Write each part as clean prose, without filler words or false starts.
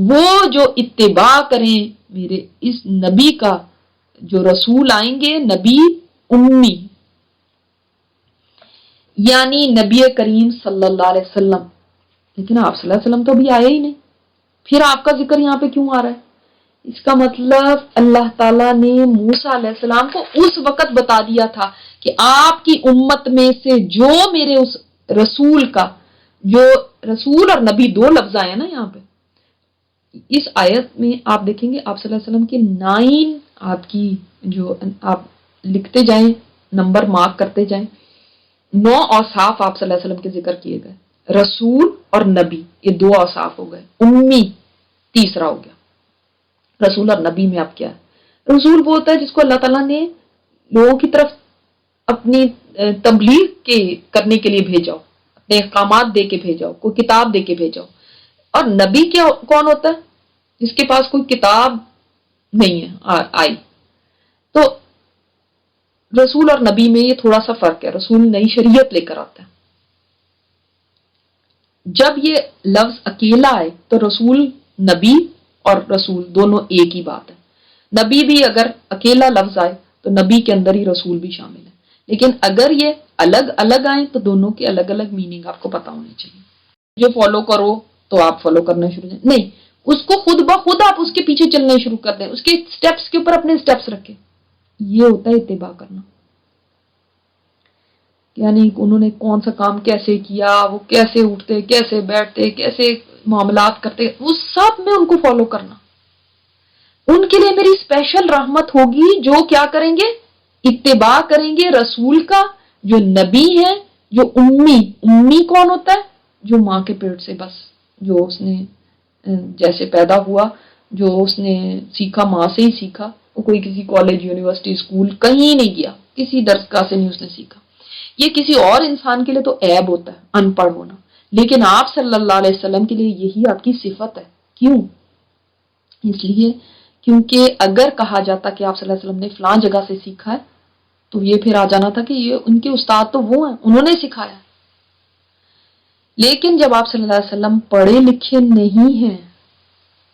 وہ جو اتباع کریں میرے اس نبی کا، جو رسول آئیں گے نبی امی، یعنی نبی کریم صلی اللہ علیہ وسلم. لیکن آپ صلی اللہ علیہ وسلم تو ابھی آیا ہی نہیں، پھر آپ کا ذکر یہاں پہ کیوں آ رہا ہے؟ اس کا مطلب اللہ تعالیٰ نے موسیٰ علیہ السلام کو اس وقت بتا دیا تھا کہ آپ کی امت میں سے جو میرے اس رسول کا، جو رسول اور نبی دو لفظ آئے نا یہاں پہ اس آیت میں، آپ دیکھیں گے آپ صلی اللہ علیہ وسلم کے 9 آپ کی جو آپ لکھتے جائیں، نمبر مارک کرتے جائیں، 9 اوصاف آپ صلی اللہ علیہ وسلم کے ذکر کیے گئے. رسول اور نبی یہ 2 اوصاف ہو گئے، امی تیسرا ہو گیا. رسول اور نبی میں اب کیا ہے؟ رسول وہ ہوتا ہے جس کو اللہ تعالیٰ نے لوگوں کی طرف اپنی تبلیغ کرنے کے لیے بھیجا ہو، اپنے احکامات دے کے بھیجا ہو، کوئی کتاب دے کے بھیجا ہو. اور نبی کیا کون ہوتا ہے؟ جس کے پاس کوئی کتاب نہیں ہے آئی. تو رسول اور نبی میں یہ تھوڑا سا فرق ہے. رسول نئی شریعت لے کر آتا ہے. جب یہ لفظ اکیلا آئے تو رسول نبی اور رسول دونوں ایک ہی بات ہے. نبی بھی اگر اکیلا لفظ آئے تو نبی کے اندر ہی رسول بھی شامل ہے. لیکن اگر یہ الگ الگ آئیں تو دونوں کے الگ الگ میننگ آپ کو پتا ہونے چاہیے. جو فالو کرو تو آپ فالو کرنا شروع کریں، نہیں اس کو خود بخود آپ اس کے پیچھے چلنے شروع کر دیں، اس کے سٹیپس کے اوپر اپنے سٹیپس رکھیں. یہ ہوتا ہے اتباع کرنا. یعنی انہوں نے کون سا کام کیسے کیا، وہ کیسے اٹھتے، کیسے بیٹھتے، کیسے معاملات کرتے، وہ سب میں ان کو فالو کرنا. ان کے لیے میری اسپیشل رحمت ہوگی جو کیا کریں گے؟ اتباع کریں گے رسول کا، جو نبی ہے، جو امی کون ہوتا ہے؟ جو ماں کے پیٹ سے بس جو اس نے جیسے پیدا ہوا، جو اس نے سیکھا ماں سے ہی سیکھا، وہ کوئی کسی کالج یونیورسٹی اسکول کہیں نہیں گیا، کسی درسگاہ سے نہیں اس نے سیکھا. یہ کسی اور انسان کے لیے تو عیب ہوتا ہے ان پڑھ ہونا، لیکن آپ صلی اللہ علیہ وسلم کے لیے یہی آپ کی صفت ہے. کیوں؟ اس لیے کیونکہ اگر کہا جاتا کہ آپ صلی اللہ علیہ وسلم نے فلاں جگہ سے سیکھا ہے تو یہ پھر آ جانا تھا کہ یہ ان کے استاد تو وہ ہیں، انہوں نے سکھایا. لیکن جب آپ صلی اللہ علیہ وسلم پڑھے لکھے نہیں ہیں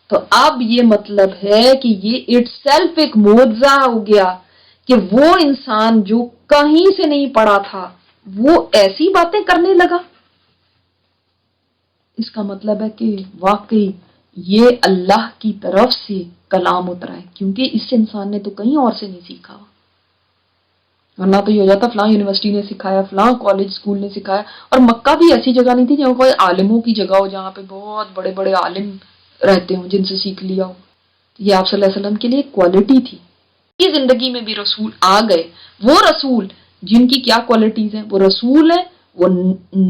تو اب یہ مطلب ہے کہ یہ اٹ سیلف ایک معجزہ ہو گیا کہ وہ انسان جو کہیں سے نہیں پڑھا تھا وہ ایسی باتیں کرنے لگا. اس کا مطلب ہے کہ واقعی یہ اللہ کی طرف سے کلام اترا ہے، کیونکہ اس انسان نے تو کہیں اور سے نہیں سیکھا. ورنہ تو یہ ہو جاتا فلاں یونیورسٹی نے سکھایا، فلاں کالج اسکول نے سکھایا. اور مکہ بھی ایسی جگہ نہیں تھی جہاں کوئی عالموں کی جگہ ہو، جہاں پہ بہت بڑے بڑے عالم رہتے ہوں جن سے سیکھ لیا ہو. یہ آپ صلی اللہ علیہ وسلم کے لیے کوالٹی تھی. کی زندگی میں بھی رسول آ گئے، وہ رسول جن کی کیا کوالٹیز ہیں؟ وہ رسول ہیں، وہ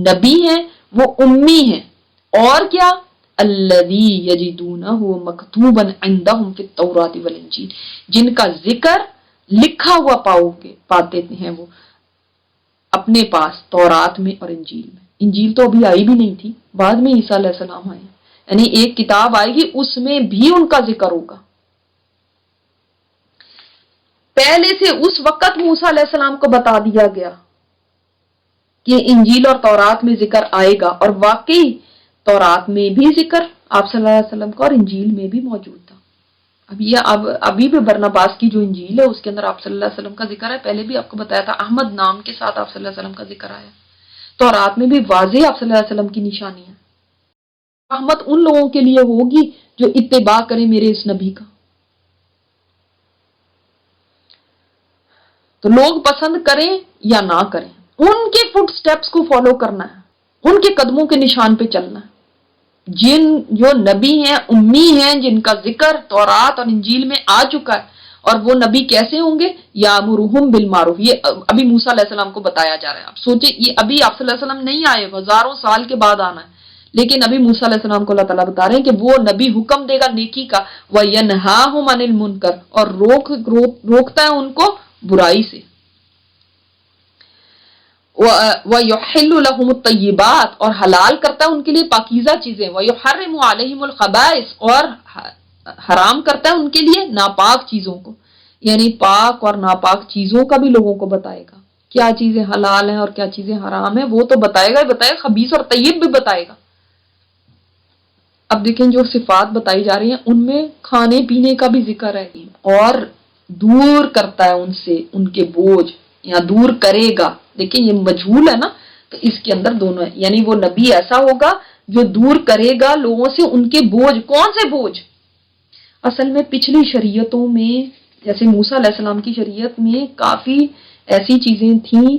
نبی ہیں، وہ امی ہیں، اور کیا؟ الذی یجدونہ مکتوبا عندہم فی التوراۃ والانجیل، جن کا ذکر لکھا ہوا پاتے ہیں وہ اپنے پاس تورات میں اور انجیل میں. انجیل تو ابھی آئی بھی نہیں تھی، بعد میں عیسیٰ علیہ السلام آئے، یعنی ایک کتاب آئے گی اس میں بھی ان کا ذکر ہوگا. پہلے سے اس وقت موسیٰ علیہ السلام کو بتا دیا گیا کہ انجیل اور تورات میں ذکر آئے گا، اور واقعی تورات میں بھی ذکر آپ صلی اللہ علیہ وسلم کا اور انجیل میں بھی موجود تھا. ابھی بھی برناباس کی جو انجیل ہے اس کے اندر آپ صلی اللہ علیہ وسلم کا ذکر ہے. پہلے بھی آپ کو بتایا تھا احمد نام کے ساتھ آپ صلی اللہ علیہ وسلم کا ذکر آیا. تورات میں بھی واضح آپ صلی اللہ علیہ وسلم کی نشانی ہے. رحمت ان لوگوں کے لیے ہوگی جو اتباع کریں میرے اس نبی کا. تو لوگ پسند کریں یا نہ کریں، ان کے فٹ سٹیپس کو فالو کرنا ہے، ان کے قدموں کے نشان پہ چلنا ہے. جو نبی ہیں، امی ہیں، جن کا ذکر تورات اور انجیل میں آ چکا ہے. اور وہ نبی کیسے ہوں گے؟ یامرہم بالمعروف. یہ ابھی موسیٰ علیہ السلام کو بتایا جا رہا ہے. آپ سوچیں یہ ابھی آپ صلی اللہ علیہ وسلم نہیں آئے، ہزاروں سال کے بعد آنا ہے، لیکن ابھی موسیٰ علیہ السلام کو اللہ تعالیٰ بتا رہے ہیں کہ وہ نبی حکم دے گا نیکی کا، وَيَنْهَاهُمْ عَنِ الْمُنْكَرِ، اور روکتا ہے ان کو برائی سے. وَيُحِلُّ لَهُمُ الطَّيِّبَاتِ، اور حلال کرتا ہے ان کے لیے پاکیزہ چیزیں. وَيُحَرِّمُ عَلَيْهِمُ الْخَبَائِثَ، اور حرام کرتا ہے ان کے لیے ناپاک چیزوں کو. یعنی پاک اور ناپاک چیزوں کا بھی لوگوں کو بتائے گا، کیا چیزیں حلال ہیں اور کیا چیزیں حرام ہیں وہ تو بتائے گا ہی بتائے گا، خبیث اور طیب بھی بتائے گا. اب دیکھیں جو صفات بتائی جا رہی ہیں ان میں کھانے پینے کا بھی ذکر ہے، اور دور کرتا ہے ان سے ان کے بوجھ، یا دور کرے گا. دیکھیں یہ مجہول ہے نا، تو اس کے اندر دونوں ہے، یعنی وہ نبی ایسا ہوگا جو دور کرے گا لوگوں سے ان کے بوجھ. کون سے بوجھ؟ اصل میں پچھلی شریعتوں میں جیسے موسیٰ علیہ السلام کی شریعت میں کافی ایسی چیزیں تھیں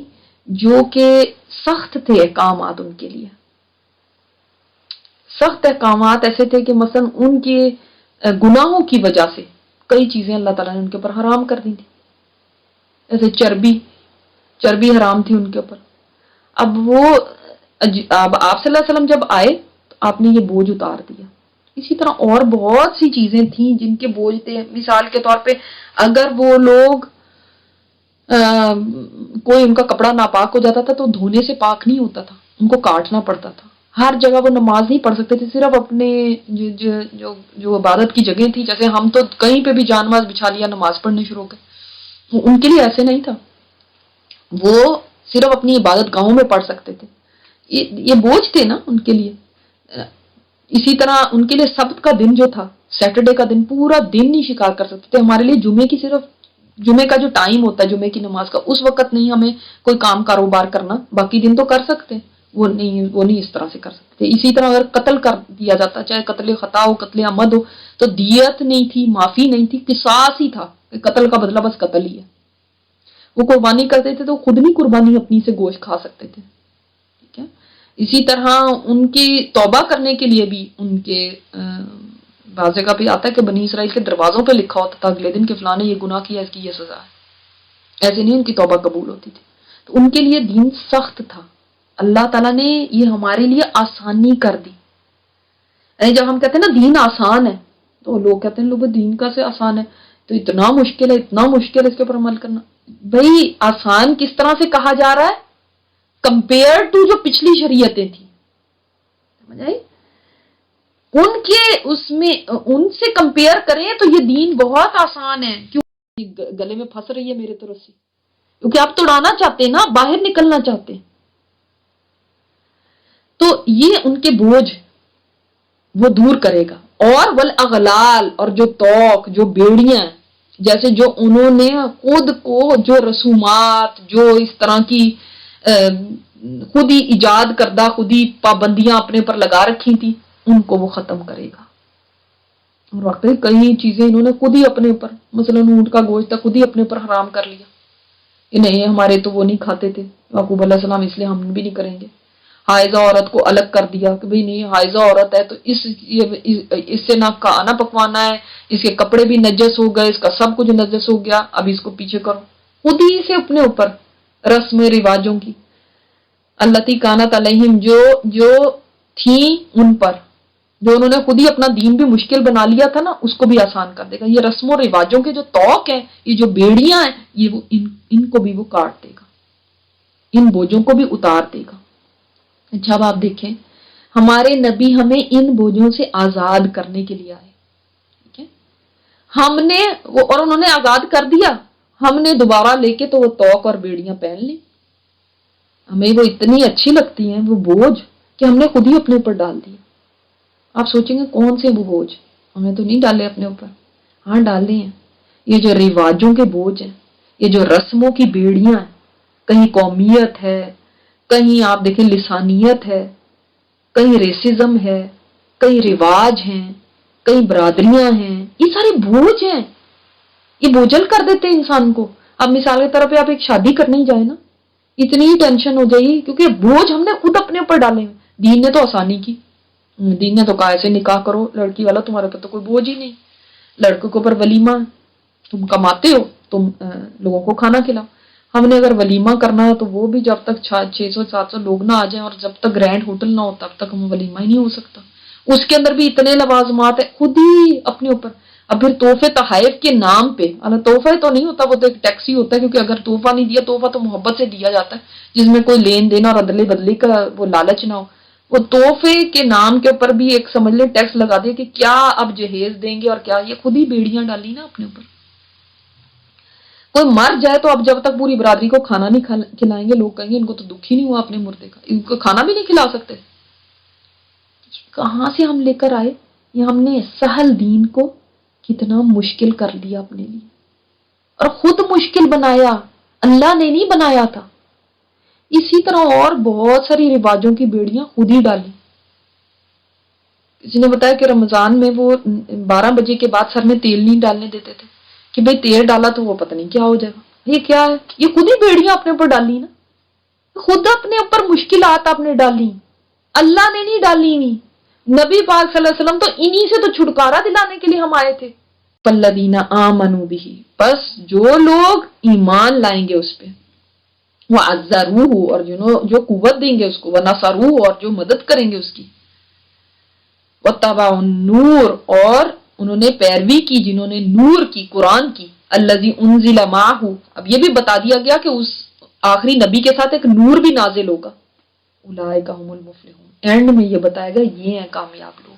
جو کہ سخت تھے احکامات ان کے لیے. سخت احکامات ایسے تھے کہ مثلا ان کے گناہوں کی وجہ سے کئی چیزیں اللہ تعالیٰ نے ان کے اوپر حرام کر دی تھی. جیسے چربی حرام تھی ان کے اوپر. اب آپ صلی اللہ علیہ وسلم جب آئے تو آپ نے یہ بوجھ اتار دیا. اسی طرح اور بہت سی چیزیں تھیں جن کے بوجھ تھے. مثال کے طور پہ اگر وہ لوگ کوئی ان کا کپڑا ناپاک ہو جاتا تھا تو دھونے سے پاک نہیں ہوتا تھا، ان کو کاٹنا پڑتا تھا. ہر جگہ وہ نماز نہیں پڑھ سکتے تھے، صرف اپنے جو عبادت کی جگہ تھی، جیسے ہم تو کہیں پہ بھی جان نماز بچھا لیا نماز پڑھنے شروع ہو گئے. ان کے لیے ایسے نہیں تھا، وہ صرف اپنی عبادت گاہوں میں پڑھ سکتے تھے. یہ بوجھ تھے نا ان کے لیے. اسی طرح ان کے لیے سبت کا دن جو تھا، سیٹرڈے کا دن، پورا دن نہیں شکار کر سکتے تھے. ہمارے لیے جمعے کا جو ٹائم ہوتا ہے جمعے کی نماز کا، اس وقت نہیں ہمیں کوئی کام کاروبار کرنا، باقی دن تو کر سکتے ہیں، وہ نہیں اس طرح سے کر سکتے. اسی طرح اگر قتل کر دیا جاتا، چاہے قتل خطا ہو قتل عمد ہو، تو دیت نہیں تھی، معافی نہیں تھی، قصاص ہی تھا. قتل کا بدلہ بس قتل ہی ہے. وہ قربانی کرتے تھے تو خود نہیں قربانی اپنی سے گوشت کھا سکتے تھے. ٹھیک ہے. اسی طرح ان کی توبہ کرنے کے لیے بھی ان کے بعض جگہ پہ آتا ہے کہ بنی اسرائیل کے دروازوں پہ لکھا ہوتا تھا اگلے دن کہ فلاں نے یہ گناہ کیا، اس کی یہ سزا ہے. ایسے نہیں ان کی توبہ قبول ہوتی تھی. تو ان کے لیے دین سخت تھا. اللہ تعالیٰ نے یہ ہمارے لیے آسانی کر دی. یعنی جب ہم کہتے ہیں نا دین آسان ہے، تو لوگ کہتے ہیں لوگ دین کا سے آسان ہے تو اتنا مشکل ہے اس کے اوپر عمل کرنا. بھئی آسان کس طرح سے کہا جا رہا ہے؟ کمپیئر ٹو جو پچھلی شریعتیں تھیں، سمجھ آئی؟ ان سے کمپیئر کریں تو یہ دین بہت آسان ہے. کیوں گلے میں پھنس رہی ہے میرے تو رسی؟ کیونکہ آپ توڑانا چاہتے ہیں نا، باہر نکلنا چاہتے ہیں. تو یہ ان کے بوجھ وہ دور کرے گا. اور والاغلال، اور جو توق، جو بیڑیاں، جیسے جو انہوں نے خود کو جو رسومات، جو اس طرح کی خود ہی ایجاد کردہ خود ہی پابندیاں اپنے پر لگا رکھی تھی، ان کو وہ ختم کرے گا. اور واقعی کئی چیزیں انہوں نے خود ہی اپنے اوپر، مثلا اونٹ کا گوشت خود ہی اپنے اوپر حرام کر لیا. یہ نہیں ہمارے تو وہ نہیں کھاتے تھے یعقوب علیہ السلام، اس لیے ہم بھی نہیں کریں گے. حائضہ عورت کو الگ کر دیا کہ بھئی نہیں حائضہ عورت ہے تو اس سے نہ کھانا پکوانا ہے، اس کے کپڑے بھی نجس ہو گئے، اس کا سب کچھ نجس ہو گیا، اب اس کو پیچھے کرو. خود ہی سے اپنے اوپر رسم رواجوں کی التی کانت علیہم، جو تھیں ان پر، جو انہوں نے خود ہی اپنا دین بھی مشکل بنا لیا تھا نا، اس کو بھی آسان کر دے گا. یہ رسم و رواجوں کے جو توق ہیں، یہ جو بیڑیاں ہیں، یہ وہ ان کو بھی وہ کاٹ دے گا، ان بوجھوں کو بھی اتار دے گا. اچھا اب آپ دیکھیں ہمارے نبی ہمیں ان بوجھوں سے آزاد کرنے کے لیے آئے. ٹھیک ہے. ہم نے اور انہوں نے آزاد کر دیا، ہم نے دوبارہ لے کے تو وہ توق اور بیڑیاں پہن لی. ہمیں وہ اتنی اچھی لگتی ہیں وہ بوجھ کہ ہم نے خود ہی اپنے اوپر ڈال دی. آپ سوچیں گے کون سے وہ بوجھ؟ ہمیں تو نہیں ڈالے اپنے اوپر. ہاں ڈالے ہیں. یہ جو رواجوں کے بوجھ ہیں، یہ جو رسموں کی بیڑیاں ہیں، کہیں قومیت ہے، کہیں آپ دیکھیں لسانیت ہے، کہیں ریسزم ہے، کہیں رواج ہیں، کہیں برادریاں ہیں، یہ سارے بوجھ ہیں. یہ بوجھل کر دیتے ہیں انسان کو. اب مثال کے طور پہ آپ ایک شادی کرنے ہی جائیں نا، اتنی ہی ٹینشن ہو جائے گی کیونکہ بوجھ ہم نے خود اپنے اوپر ڈالے ہیں. دین نے تو آسانی کی. دین نے تو کہا ایسے نکاح کرو لڑکی والا، تمہارے اوپر تو کوئی بوجھ ہی نہیں. لڑکوں کے اوپر ولیمہ، تم کماتے ہو تم لوگوں کو کھانا کھلاؤ. ہم نے اگر ولیمہ کرنا ہے تو وہ بھی جب تک 600-700 لوگ نہ آ جائیں اور جب تک گرینڈ ہوٹل نہ ہو تب تک ہم ولیمہ ہی نہیں ہو سکتا. اس کے اندر بھی اتنے لوازمات ہیں خود ہی اپنے اوپر. اب پھر تحفے تحائف کے نام پہ، تحفہ تو نہیں ہوتا، وہ تو ایک ٹیکس ہی ہوتا ہے، کیونکہ اگر تحفہ نہیں دیا، تحفہ تو محبت سے دیا جاتا ہے جس میں کوئی لین دین اور ادلے بدلے کا وہ لالچ نہ ہو. وہ تحفے کے نام کے اوپر بھی ایک سمجھ لیں ٹیکس لگا دیا کہ کیا اب جہیز دیں گے اور کیا. یہ خود ہی بیڑیاں ڈالی نا اپنے اوپر. کوئی مر جائے تو اب جب تک پوری برادری کو کھانا نہیں کھلائیں گے، لوگ کہیں گے ان کو تو دکھ ہی نہیں ہوا اپنے مردے کا، ان کو کھانا بھی نہیں کھلا سکتے. کہاں سے ہم لے کر آئے؟ یہ ہم نے سہل دین کو کتنا مشکل کر لیا اپنے لیے، اور خود مشکل بنایا، اللہ نے نہیں بنایا تھا۔ اسی طرح اور بہت ساری رواجوں کی بیڑیاں خود ہی ڈالی۔ کسی نے بتایا کہ رمضان میں وہ 12 بجے کے بعد سر میں تیل نہیں ڈالنے دیتے تھے کہ بھئی تیل ڈالا تو وہ پتہ نہیں کیا ہو جائے گا۔ یہ کیا ہے؟ یہ خود ہی بیڑیاں اپنے اوپر ڈالی نا، خود اپنے اوپر مشکلات آپ نے ڈالی، اللہ نے نہیں ڈالی ہوئی۔ نبی پاک صلی اللہ علیہ وسلم تو انہی سے تو چھٹکارا دلانے کے لیے ہم آئے تھے۔ فَالَّذِينَ آمَنُوا بِهِ، بس جو لوگ ایمان لائیں گے اس پہ، وَعَزَّرُوهُ، اور جو قوت دیں گے اس کو، وَنَصَرُوهُ، اور جو مدد کریں گے اس کی، وَاتَّبَعُوا النُّورَ، اور انہوں نے پیروی کی جنہوں نے نور کی، قرآن کی، الَّذِي أُنزِلَ مَعَهُ، اب یہ بھی بتا دیا گیا کہ اس آخری نبی کے ساتھ ایک نور بھی نازل ہوگا، اولئک هم المفلحون، اینڈ میں یہ بتایا گیا یہ ہیں کامیاب لوگ۔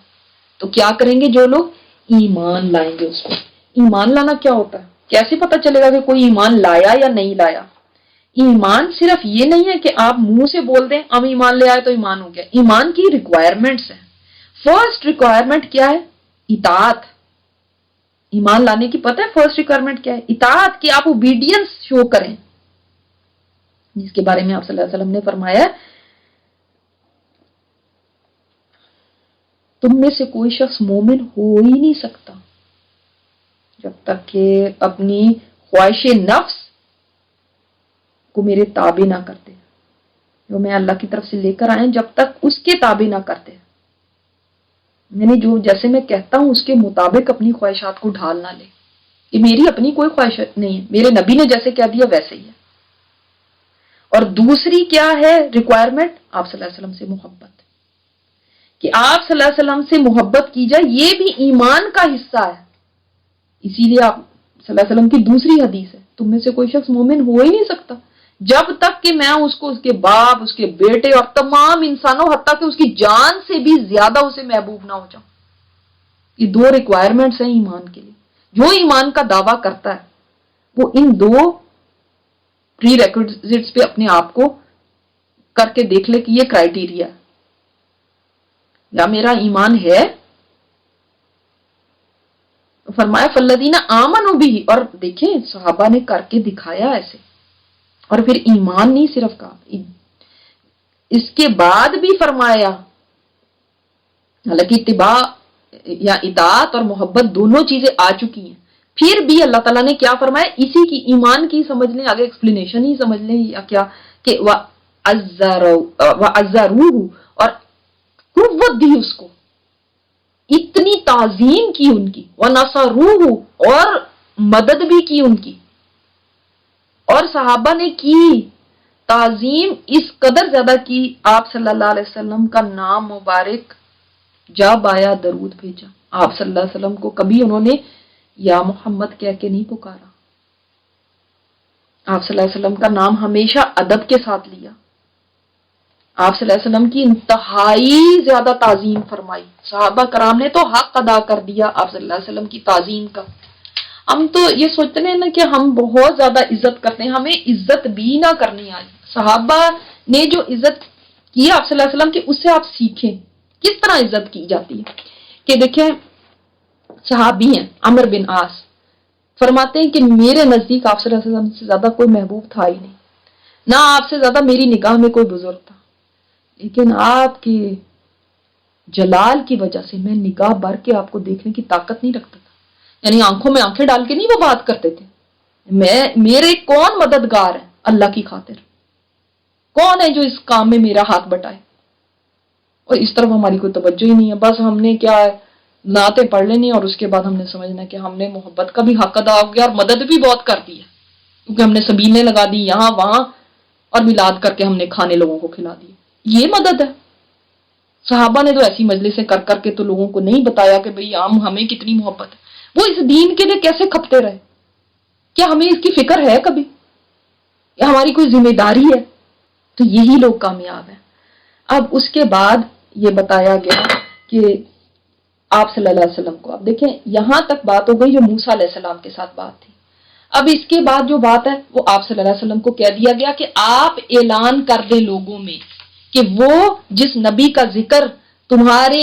تو کیا کریں گے جو لوگ ایمان لائیں گے اس کو۔ ایمان لانا کیا ہوتا ہے؟ کیسے پتا چلے گا کہ کوئی ایمان لایا یا نہیں لایا؟ ایمان صرف یہ نہیں ہے کہ آپ منہ سے بول دیں ہم ایمان لے آئے تو ایمان ہو گیا۔ ایمان کی ریکوائرمنٹس ہیں۔ فرسٹ ریکوائرمنٹ کیا ہے؟ اطاعت۔ ایمان لانے کی پتہ ہے فرسٹ ریکوائرمنٹ کیا ہے؟ اطاعت، کہ آپ اوبیڈینس شو کریں، جس کے بارے میں آپ صلی اللہ علیہ وسلم نے فرمایا تم میں سے کوئی شخص مومن ہو ہی نہیں سکتا جب تک کہ اپنی خواہش نفس کو میرے تابع نہ کرتے، جو میں اللہ کی طرف سے لے کر آئے جب تک اس کے تابع نہ کرتے، یعنی جو جیسے میں کہتا ہوں اس کے مطابق اپنی خواہشات کو ڈھال نہ لے۔ یہ میری اپنی کوئی خواہش نہیں ہے، میرے نبی نے جیسے کہہ دیا ویسے ہی ہے۔ اور دوسری کیا ہے ریکوائرمنٹ؟ آپ صلی اللہ علیہ وسلم سے محبت، کہ آپ صلی اللہ علیہ وسلم سے محبت کی جائے، یہ بھی ایمان کا حصہ ہے۔ اسی لیے آپ صلی اللہ علیہ وسلم کی دوسری حدیث ہے تم میں سے کوئی شخص مومن ہو ہی نہیں سکتا جب تک کہ میں اس کو اس کے باپ، اس کے بیٹے اور تمام انسانوں حتیٰ کہ اس کی جان سے بھی زیادہ اسے محبوب نہ ہو جاؤں۔ یہ دو ریکوائرمنٹس ہیں ایمان کے لیے۔ جو ایمان کا دعویٰ کرتا ہے وہ ان دو پری ریکوزٹس پہ اپنے آپ کو کر کے دیکھ لے کہ یہ کرائیٹیریا ہے، یا میرا ایمان ہے۔ فرمایا فالذین آمنوا بہ، اور دیکھیں صحابہ نے کر کے دکھایا ایسے، اور پھر ایمان نہیں صرف کہا، اس کے بعد بھی فرمایا، حالانکہ اتباع یا اطاعت اور محبت دونوں چیزیں آ چکی ہیں، پھر بھی اللہ تعالیٰ نے کیا فرمایا؟ اسی کی ایمان کی سمجھ لیں، آگے ایکسپلینیشن ہی سمجھ لیں یا کیا، کہ وَعَزَّرُوهُ، اور قوت دی اس کو، اتنی تعظیم کی ان کی، وَنَصَرُوهُ، اور مدد بھی کی ان کی، اور صحابہ نے کی تعظیم اس قدر زیادہ کی، آپ صلی اللہ علیہ وسلم کا نام مبارک جب آیا درود بھیجا، آپ صلی اللہ علیہ وسلم کو کبھی انہوں نے یا محمد کہہ کے نہیں پکارا، آپ صلی اللہ علیہ وسلم کا نام ہمیشہ ادب کے ساتھ لیا، آپ صلی اللہ علیہ وسلم کی انتہائی زیادہ تعظیم فرمائی، صحابہ کرام نے تو حق ادا کر دیا آپ صلی اللہ علیہ وسلم کی تعظیم کا۔ ہم تو یہ سوچتے ہیں نا کہ ہم بہت زیادہ عزت کرتے ہیں، ہمیں عزت بھی نہ کرنی آئی۔ صحابہ نے جو عزت کی آپ صلی اللہ علیہ وسلم کی، اس سے آپ سیکھیں کس طرح عزت کی جاتی ہے۔ کہ دیکھیں صحابی ہیں عمر بن عاص، فرماتے ہیں کہ میرے نزدیک آپ صلی اللہ علیہ وسلم سے زیادہ کوئی محبوب تھا ہی نہیں، نہ آپ سے زیادہ میری نگاہ میں کوئی بزرگ تھا، لیکن آپ کے جلال کی وجہ سے میں نگاہ بھر کے آپ کو دیکھنے کی طاقت نہیں رکھتا تھا، یعنی آنکھوں میں آنکھیں ڈال کے نہیں وہ بات کرتے تھے۔ میرے کون مددگار ہے اللہ کی خاطر؟ کون ہے جو اس کام میں میرا ہاتھ بٹائے؟ اور اس طرف ہماری کوئی توجہ ہی نہیں ہے، بس ہم نے کیا ہے نعتیں پڑھ لینی اور اس کے بعد ہم نے سمجھنا کہ ہم نے محبت کا بھی حق ادا ہو گیا اور مدد بھی بہت کر دی ہے، کیونکہ ہم نے سبیلیں لگا دی یہاں وہاں، اور میلاد کر کے ہم نے کھانے لوگوں کو کھلا دیے، یہ مدد ہے۔ صحابہ نے تو ایسی مجلسیں کر کر کے تو لوگوں کو نہیں بتایا کہ بھئی ہمیں کتنی محبت ہے، وہ اس دین کے لیے کیسے کھپتے رہے، کیا ہمیں اس کی فکر ہے کبھی، یا ہماری کوئی ذمہ داری ہے؟ تو یہی لوگ کامیاب ہیں۔ اب اس کے بعد یہ بتایا گیا کہ آپ صلی اللہ علیہ وسلم کو، اب دیکھیں یہاں تک بات ہو گئی جو موسیٰ علیہ السلام کے ساتھ بات تھی، اب اس کے بعد جو بات ہے وہ آپ صلی اللہ علیہ وسلم کو کہہ دیا گیا کہ آپ اعلان کر دیں لوگوں میں کہ وہ جس نبی کا ذکر تمہارے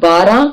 12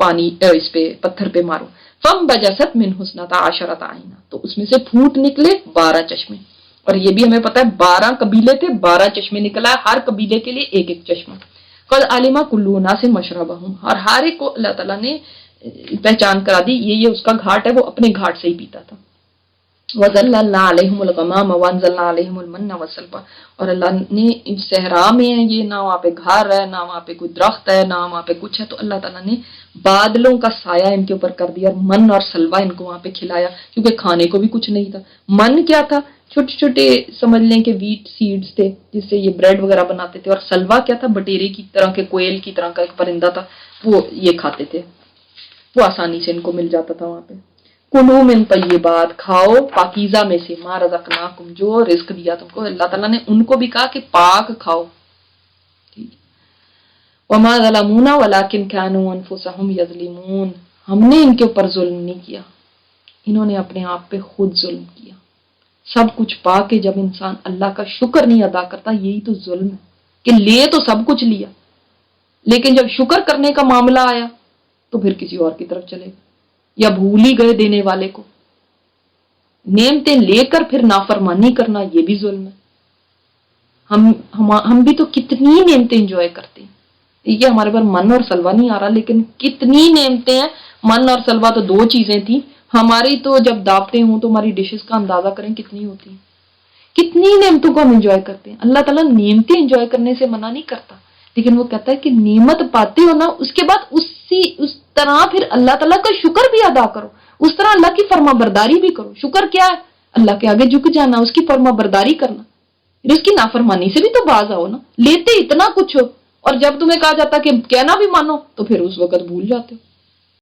پانی اس پہ پتھر پہ مارو. فم بجست من حسنتا عشرت آئینہ, تو اس میں سے پھوٹ نکلے 12 چشمے. اور یہ بھی ہمیں پتا ہے 12 قبیلے تھے, 12 چشمے نکلا ہے, ہر قبیلے کے لیے ایک ایک چشمہ. قد علما کل اناس مشربہم, اور ہر ایک کو اللہ تعالیٰ نے پہچان کرا دی, یہ اس کا گھاٹ ہے, وہ اپنے گھاٹ سے ہی پیتا تھا. وَظَلَّلْنَا عَلَيْهِمُ الْغَمَامَ وَأَنزَلْنَا عَلَيْهِمُ الْمَنَّ وَالسَّلْوَىٰ, اور اللہ نے صحرا میں ہے یہ, نہ وہاں پہ گھر ہے, نہ وہاں پہ کوئی درخت ہے, نہ وہاں پہ کچھ ہے, تو اللہ تعالیٰ نے بادلوں کا سایہ ان کے اوپر کر دیا, اور من اور سلوا ان کو وہاں پہ کھلایا, کیونکہ کھانے کو بھی کچھ نہیں تھا. من کیا تھا؟ چھوٹے چھوٹے سمجھ لیں کہ ویٹ سیڈز تھے جس سے یہ بریڈ وغیرہ بناتے تھے, اور سلوا کیا تھا؟ بٹیرے کی طرح کے, کوئل کی طرح کا ایک پرندہ تھا, وہ یہ کھاتے تھے, وہ آسانی سے ان کو مل جاتا تھا وہاں پہ. کلوا من طیبات, کھاؤ پاکیزہ میں سے, ما رزقناکم, جو رزق دیا تم کو. اللہ تعالیٰ نے ان کو بھی کہا کہ پاک کھاؤ. ٹھیک. وما ظلمونا ولکن كانوا انفسهم یظلمون, ہم نے ان کے اوپر ظلم نہیں کیا, انہوں نے اپنے آپ پہ خود ظلم کیا. سب کچھ پا کے جب انسان اللہ کا شکر نہیں ادا کرتا, یہی تو ظلم ہے کہ لے تو سب کچھ لیا, لیکن جب شکر کرنے کا معاملہ آیا تو پھر کسی اور کی طرف چلے گئے, یا بھول ہی گئے دینے والے کو. نعمتیں لے کر پھر نافرمانی کرنا, یہ بھی ظلم ہے. ہم بھی تو کتنی نعمتیں انجوائے کرتے ہیں. یہ ہمارے پر من اور سلوا نہیں آ رہا, لیکن کتنی نعمتیں ہیں. من اور سلوا تو 2 چیزیں تھیں ہماری, تو جب دعوتیں ہوں تو ہماری ڈشز کا اندازہ کریں کتنی ہوتی ہیں, کتنی نعمتوں کو ہم انجوائے کرتے ہیں. اللہ تعالیٰ نعمتیں انجوائے کرنے سے منع نہیں کرتا, لیکن وہ کہتا ہے کہ نعمت پاتے ہو نا, اس کے بعد اس طرح پھر اللہ تعالیٰ کا شکر بھی ادا کرو, اس طرح اللہ کی فرما برداری بھی کرو. شکر کیا ہے؟ اللہ کے آگے جھک جانا, اس کی فرما برداری کرنا, پھر اس کی نافرمانی سے بھی تو باز آؤ نا. لیتے اتنا کچھ ہو, اور جب تمہیں کہا جاتا کہ کہنا بھی مانو, تو پھر اس وقت بھول جاتے ہو.